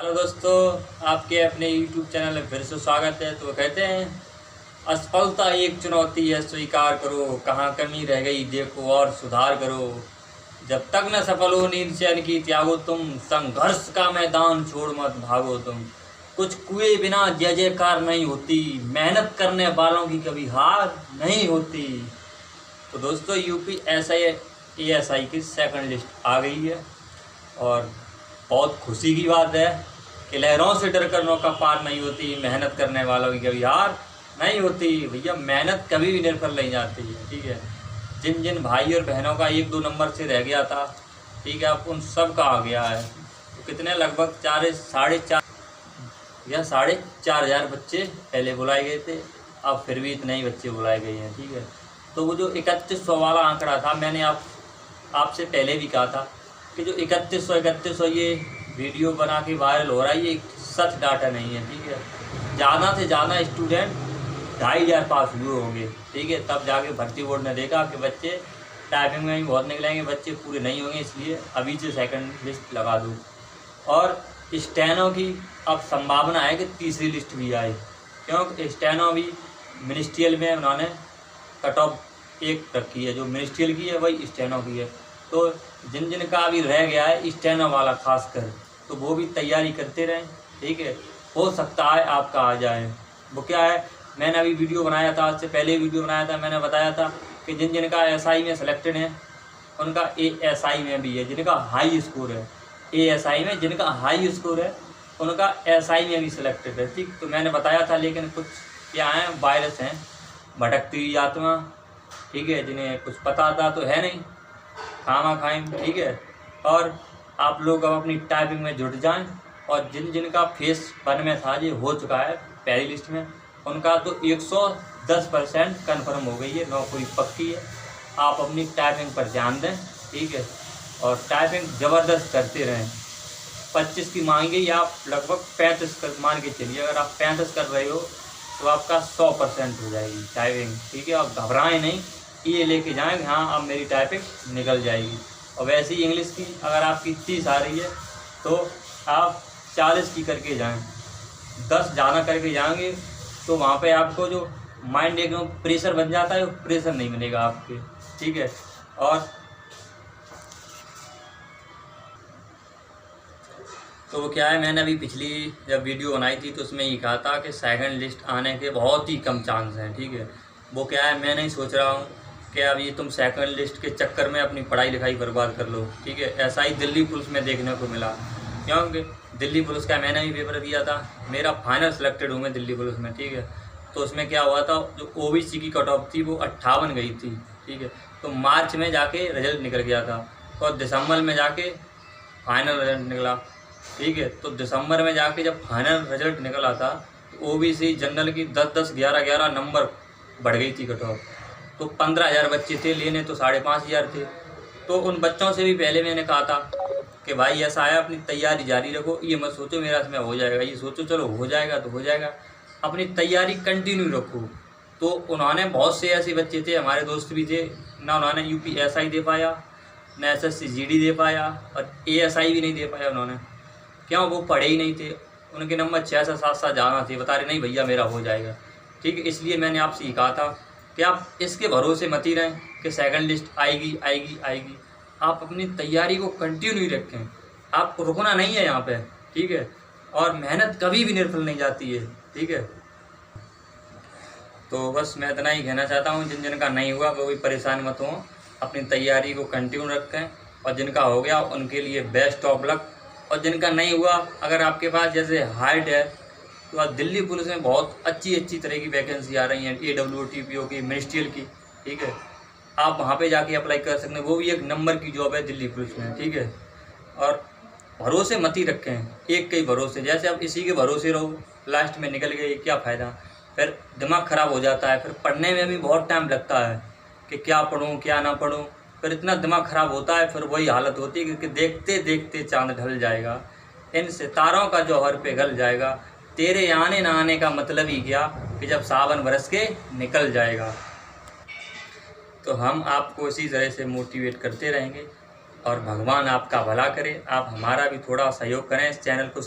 Hello दोस्तों, आपके अपने YouTube चैनल में फिर से स्वागत है। तो कहते हैं असफलता एक चुनौती है, स्वीकार करो, कहाँ कमी रह गई देखो और सुधार करो। जब तक न सफल हो नींद चैन की त्यागो तुम, संघर्ष का मैदान छोड़ मत भागो तुम। कुछ कुए बिना जय जयकार नहीं होती, मेहनत करने वालों की कभी हार नहीं होती। तो दोस्तों ASI की सेकंड लिस्ट आ गई है और बहुत खुशी की बात है कि लहरों से डर कर नौका पार नहीं होती, मेहनत करने वालों की कभी हार नहीं होती। भैया मेहनत कभी भी निर्फल नहीं जाती है, ठीक है। जिन जिन भाई और बहनों का 1-2 नंबर से रह गया था, ठीक है, अब उन सब का आ गया है। तो कितने लगभग 4,500 बच्चे पहले बुलाए गए थे, अब फिर भी इतने ही बच्चे बुलाए गए हैं, ठीक है। तो वो जो 3100 वाला आंकड़ा था, मैंने आपसे पहले भी कहा था कि जो 3100 ये वीडियो बना के वायरल हो रहा है, ये सच डाटा नहीं है, ठीक है। ज़्यादा से ज़्यादा स्टूडेंट 2,500 पास हुए होंगे, ठीक है। तब जाके भर्ती बोर्ड ने देखा कि बच्चे टाइपिंग में भी बहुत निकलेंगे, बच्चे पूरे नहीं होंगे, इसलिए अभी से सेकंड लिस्ट लगा दूँ। और स्टेनो की अब संभावना है कि तीसरी लिस्ट भी आए, क्योंकि स्टेनो भी मिनिस्ट्रियल में उन्होंने कट ऑफ एक रखी है, जो मिनिस्ट्रियल की है वही स्टेनो की है। तो जिन जिन का अभी रह गया है स्टेनो वाला खासकर, तो वो भी तैयारी करते रहें, ठीक है। हो सकता है आपका आ जाए। वो क्या है, मैंने अभी वीडियो बनाया था, आज से पहले वीडियो बनाया था, मैंने बताया था कि जिन जिन का SI में सेलेक्टेड है उनका ASI में भी है, जिनका हाई स्कोर है ASI में, जिनका हाई स्कोर है उनका SI में भी सिलेक्टेड है, ठीक। तो मैंने बताया था, लेकिन कुछ क्या है, वायरस हैं, भटकती हुई आत्मा, ठीक है, जिन्हें कुछ पता था तो है नहीं, खामा खाएं, ठीक है। और आप लोग अब अपनी टाइपिंग में जुट जाएं, और जिन जिन का फेस 1 में था ये हो चुका है पहली लिस्ट में, उनका तो 110% कन्फर्म हो गई है, नौकरी पक्की है। आप अपनी टाइपिंग पर ध्यान दें, ठीक है, और टाइपिंग ज़बरदस्त करते रहें। 25 की मांगी गई, आप लगभग 35 कर मान के चलिए। अगर आप 35 कर रहे हो तो आपका 100% हो जाएगी टाइपिंग, ठीक है। आप घबराएं नहीं, ये लेके जाएं हाँ अब मेरी टाइपिंग निकल जाएगी। और वैसे ही इंग्लिश की अगर आपकी 30 आ रही है तो आप 40 की करके जाएं। 10 ज़्यादा करके जाएंगे तो वहाँ पे आपको जो माइंड एकदम प्रेशर बन जाता है, वो प्रेशर नहीं मिलेगा आपके, ठीक है। और तो वो क्या है, मैंने अभी पिछली जब वीडियो बनाई थी तो उसमें ये कहा था कि सेकंड लिस्ट आने के बहुत ही कम चांस हैं, ठीक है। वो क्या है, मैं नहीं सोच रहा हूँ कि अब ये तुम सेकंड लिस्ट के चक्कर में अपनी पढ़ाई लिखाई बर्बाद कर लो, ठीक है। ऐसा ही दिल्ली पुलिस में देखने को मिला, क्योंकि दिल्ली पुलिस का मैंने भी पेपर दिया था, मेरा फाइनल सेलेक्टेड हूँ मैं दिल्ली पुलिस में, ठीक है। तो उसमें क्या हुआ था, जो OBC की कट ऑफ थी वो 58 गई थी, ठीक है। तो मार्च में जाके रिजल्ट निकल गया था और दिसंबर में जाके फाइनल रिजल्ट निकला, ठीक है। तो दिसंबर में जाके जब फाइनल रिजल्ट निकला था तो OBC जनरल की 10-10, 11-11 नंबर बढ़ गई थी कट ऑफ। तो 15,000 बच्चे थे, लेने तो 5,500 थे। तो उन बच्चों से भी पहले मैंने कहा था कि भाई ऐसा है, अपनी तैयारी जारी रखो, ये मत सोचो मेरा इसमें हो जाएगा, ये सोचो चलो हो जाएगा तो हो जाएगा, अपनी तैयारी कंटिन्यू रखो। तो उन्होंने बहुत से ऐसे बच्चे थे, हमारे दोस्त भी थे ना, उन्होंने UPSI दे पाया ना SSC GD दे पाया और ASI भी नहीं दे पाया उन्होंने। क्यों, वो पढ़े ही नहीं थे, उनके नंबर 6 से 7 ज़्यादा थे, बता रहे नहीं भैया मेरा हो जाएगा, ठीक है। इसलिए मैंने आपसे ये कहा था कि आप इसके भरोसे मत ही रहें कि सेकंड लिस्ट आएगी आएगी आएगी। आप अपनी तैयारी को कंटिन्यू रखें, आपको रुकना नहीं है यहाँ पे, ठीक है। और मेहनत कभी भी निर्फल नहीं जाती है, ठीक है। तो बस मैं इतना ही कहना चाहता हूँ, जिन जिन का नहीं हुआ वो भी परेशान मत हो, अपनी तैयारी को कंटिन्यू रखें, और जिनका हो गया उनके लिए बेस्ट ऑफ लक। और जिनका नहीं हुआ, अगर आपके पास जैसे हाइट है तो आप दिल्ली पुलिस में बहुत अच्छी तरह की वैकेंसी आ रही हैं, AWTPO की, मिनिस्ट्रियल की, ठीक है। आप वहाँ पे जाके अप्लाई कर सकते हैं, वो भी एक नंबर की जॉब है दिल्ली पुलिस में, ठीक है। और भरोसे मत ही रखें एक के भरोसे, जैसे आप इसी के भरोसे रहो, लास्ट में निकल गए क्या फ़ायदा, फिर दिमाग ख़राब हो जाता है, फिर पढ़ने में भी बहुत टाइम लगता है कि क्या पढ़ूँ क्या ना पढ़ूँ, फिर इतना दिमाग ख़राब होता है, फिर वही हालत होती है कि देखते देखते चाँद ढल जाएगा, इन सितारों का जौहर पिघल जाएगा, तेरे आने ना आने का मतलब ही क्या कि जब सावन बरस के निकल जाएगा। तो हम आपको इसी तरह से मोटिवेट करते रहेंगे और भगवान आपका भला करे। आप हमारा भी थोड़ा सहयोग करें, इस चैनल को